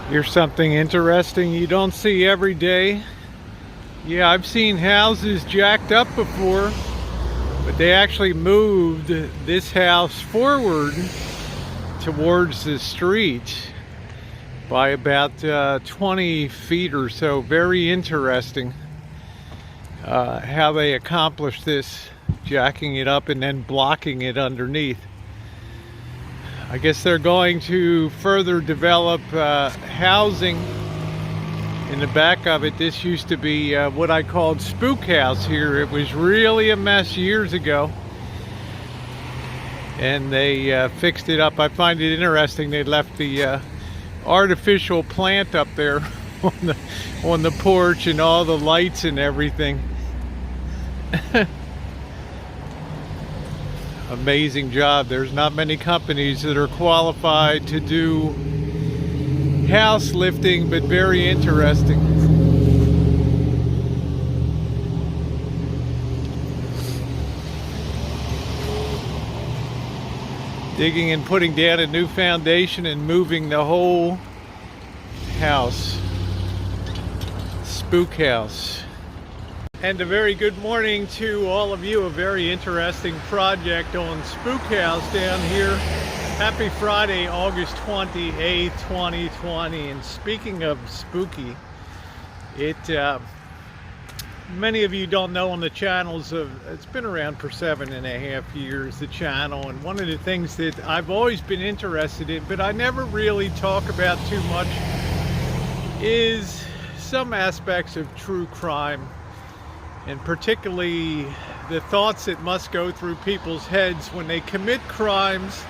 Here's something interesting you don't see every day. Yeah, I've seen houses jacked up before, but they actually moved this house forward towards the street by about 20 feet or so. Very interesting how they accomplished this, jacking it up and then blocking it underneath. I guess they're going to further develop housing in the back of it. This used to be what I called Spook House here. It was really a mess years ago, and they fixed it up. I find it interesting they left the artificial plant up there on the porch and all the lights and everything. Amazing job. There's not many companies that are qualified to do house lifting, but very interesting. Digging and putting down a new foundation and moving the whole house. Spook House. And a very good morning to all of you. A very interesting project on Spook House down here. Happy Friday, August 28th, 2020. And speaking of spooky, many of you don't know on the channels it's been around for 7.5 years, the channel. And one of the things that I've always been interested in, but I never really talk about too much, is some aspects of true crime. And particularly the thoughts that must go through people's heads when they commit crimes,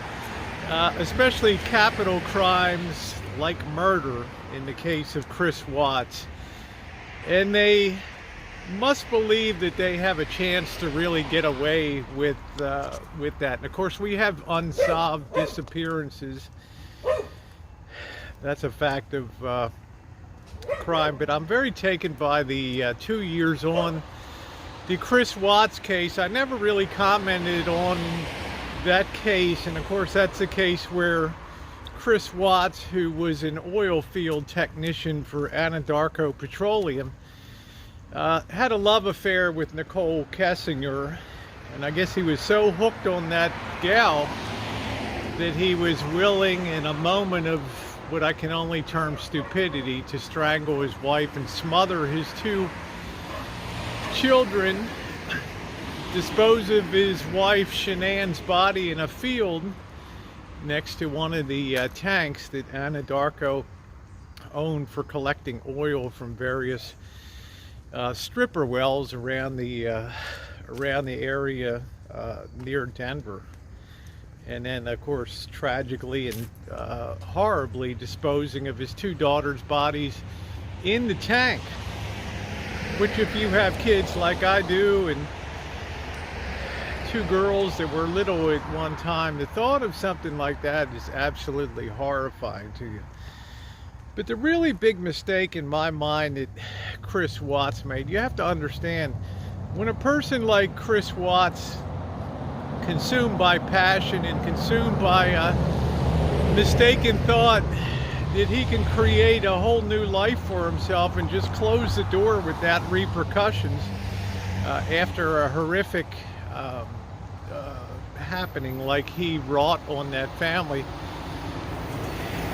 especially capital crimes like murder in the case of Chris Watts. And they must believe that they have a chance to really get away with that. And of course, we have unsolved disappearances. That's a fact of crime. But I'm very taken by the 2 years on the Chris Watts case. I never really commented on that case, and of course that's the case where Chris Watts, who was an oil field technician for Anadarko Petroleum, had a love affair with Nicole Kessinger, and I guess he was so hooked on that gal that he was willing, in a moment of what I can only term stupidity, to strangle his wife and smother his 2 children, dispose of his wife Shanann's body in a field next to one of the tanks that Anadarko owned for collecting oil from various stripper wells around the area near Denver. And then, of course, tragically and horribly disposing of his 2 daughters' bodies in the tank. Which, if you have kids like I do, and 2 girls that were little at one time, the thought of something like that is absolutely horrifying to you. But the really big mistake in my mind that Chris Watts made, you have to understand, when a person like Chris Watts, consumed by passion and consumed by a mistaken thought that he can create a whole new life for himself and just close the door without repercussions after a horrific happening like he wrought on that family,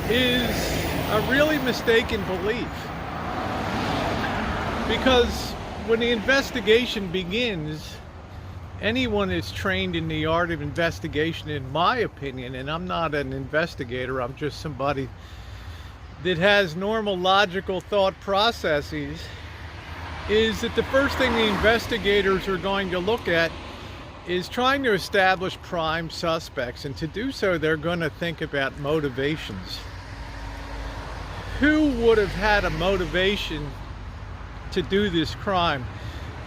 is a really mistaken belief. Because when the investigation begins, anyone is trained in the art of investigation, in my opinion, and I'm not an investigator, I'm just somebody that has normal logical thought processes, is that the first thing the investigators are going to look at is trying to establish prime suspects, and to do so they're going to think about motivations. Who would have had a motivation to do this crime?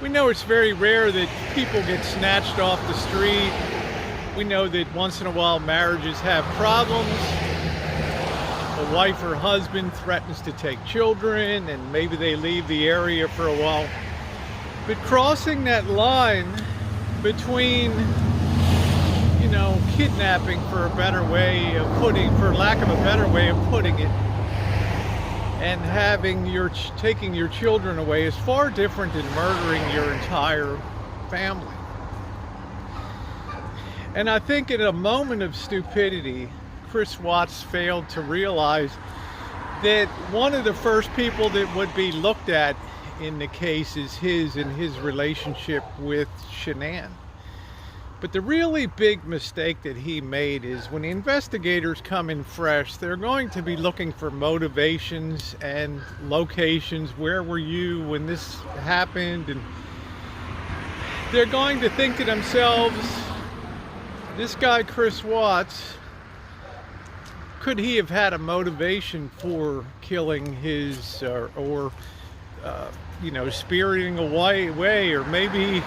We know it's very rare that people get snatched off the street. We know that once in a while marriages have problems. A wife or husband threatens to take children, and maybe they leave the area for a while. But crossing that line between, kidnapping, for lack of a better way of putting it, and taking your children away is far different than murdering your entire family. And I think in a moment of stupidity, Chris Watts failed to realize that one of the first people that would be looked at in the case is his relationship with Shanann. But the really big mistake that he made is when the investigators come in fresh, they're going to be looking for motivations and locations. Where were you when this happened? And they're going to think to themselves, this guy Chris Watts, could he have had a motivation for killing his or spiriting away, or maybe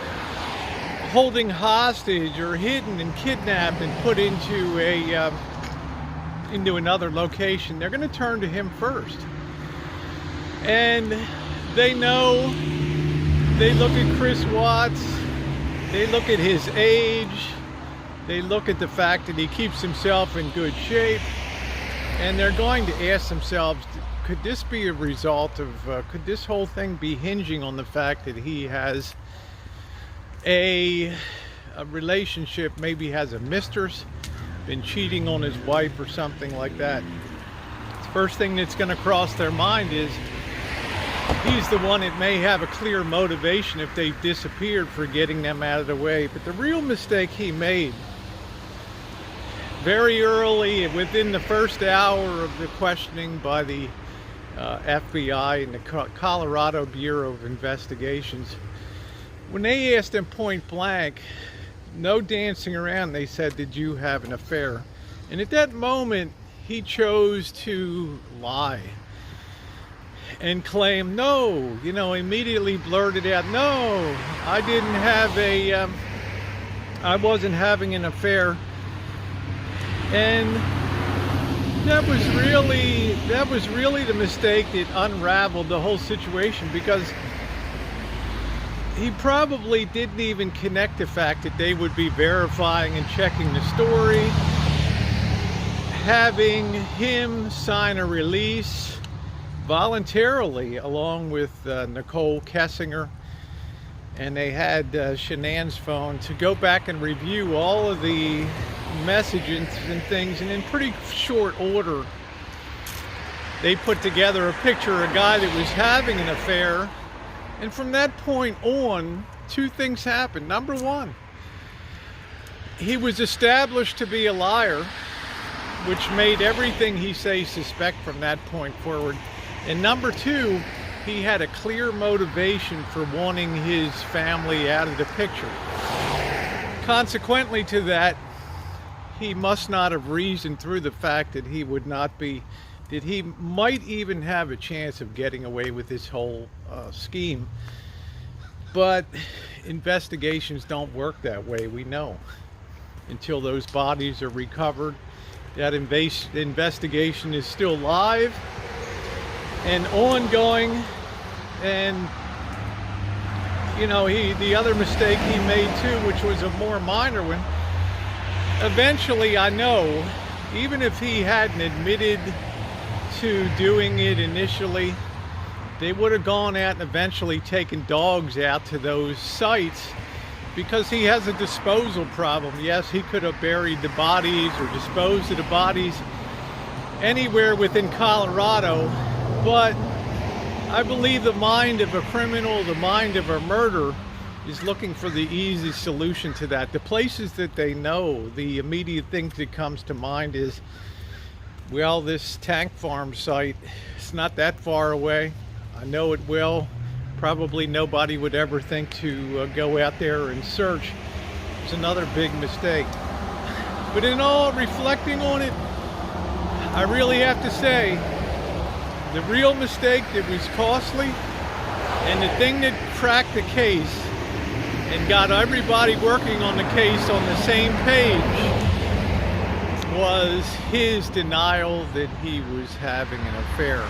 holding hostage, or hidden and kidnapped and put into another location? They're going to turn to him first. And they know, they look at Chris Watts, they look at his age, they look at the fact that he keeps himself in good shape, and they're going to ask themselves, could this be a result of, could this whole thing be hinging on the fact that he has a relationship, maybe has a mistress, been cheating on his wife or something like that? The first thing that's going to cross their mind is he's the one that may have a clear motivation if they've disappeared for getting them out of the way. But the real mistake he made very early, within the first hour of the questioning by the FBI and the Colorado Bureau of Investigations, when they asked him point blank, no dancing around, they said, did you have an affair? And at that moment, he chose to lie and claim, no, immediately blurted out, no, I didn't have I wasn't having an affair. And that was really the mistake that unraveled the whole situation, because he probably didn't even connect the fact that they would be verifying and checking the story, having him sign a release voluntarily along with Nicole Kessinger, and they had Shanann's phone to go back and review all of the messages and things, and in pretty short order they put together a picture of a guy that was having an affair. And from that point on, two things happened. Number one, he was established to be a liar, which made everything he says suspect from that point forward. And number two, he had a clear motivation for wanting his family out of the picture. Consequently to that, he must not have reasoned through the fact that he might even have a chance of getting away with this whole scheme. But investigations don't work that way, we know. Until those bodies are recovered, that investigation is still live and ongoing. And the other mistake he made too, which was a more minor one, eventually, I know, even if he hadn't admitted to doing it initially, they would have gone out and eventually taken dogs out to those sites, because he has a disposal problem. Yes, he could have buried the bodies or disposed of the bodies anywhere within Colorado, but I believe the mind of a criminal, the mind of a murderer, is looking for the easy solution to that. The places that they know, the immediate thing that comes to mind is, well, this tank farm site, it's not that far away. I know it well. Probably nobody would ever think to go out there and search. It's another big mistake. But in all, reflecting on it, I really have to say, the real mistake that was costly, and the thing that cracked the case and got everybody working on the case on the same page, was his denial that he was having an affair.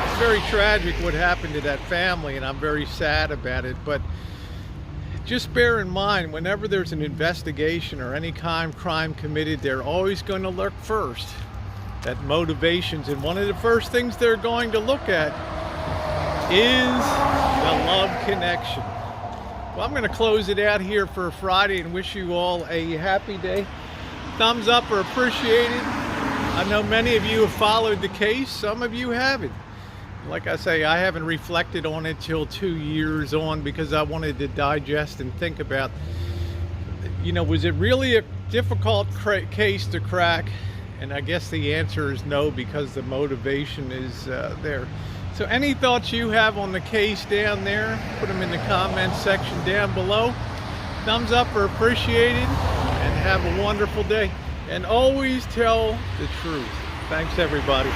It's very tragic what happened to that family, and I'm very sad about it, but just bear in mind, whenever there's an investigation or any kind of crime committed, they're always going to look first that motivations, and one of the first things they're going to look at is the love connection. Well, I'm going to close it out here for Friday and wish you all a happy day. Thumbs up are appreciated. I know many of you have followed the case, some of you haven't. Like I say, I haven't reflected on it till 2 years on, because I wanted to digest and think about, was it really a difficult case to crack? And I guess the answer is no, because the motivation is there. So any thoughts you have on the case down there, put them in the comments section down below. Thumbs up are appreciated, and have a wonderful day. And always tell the truth. Thanks, everybody.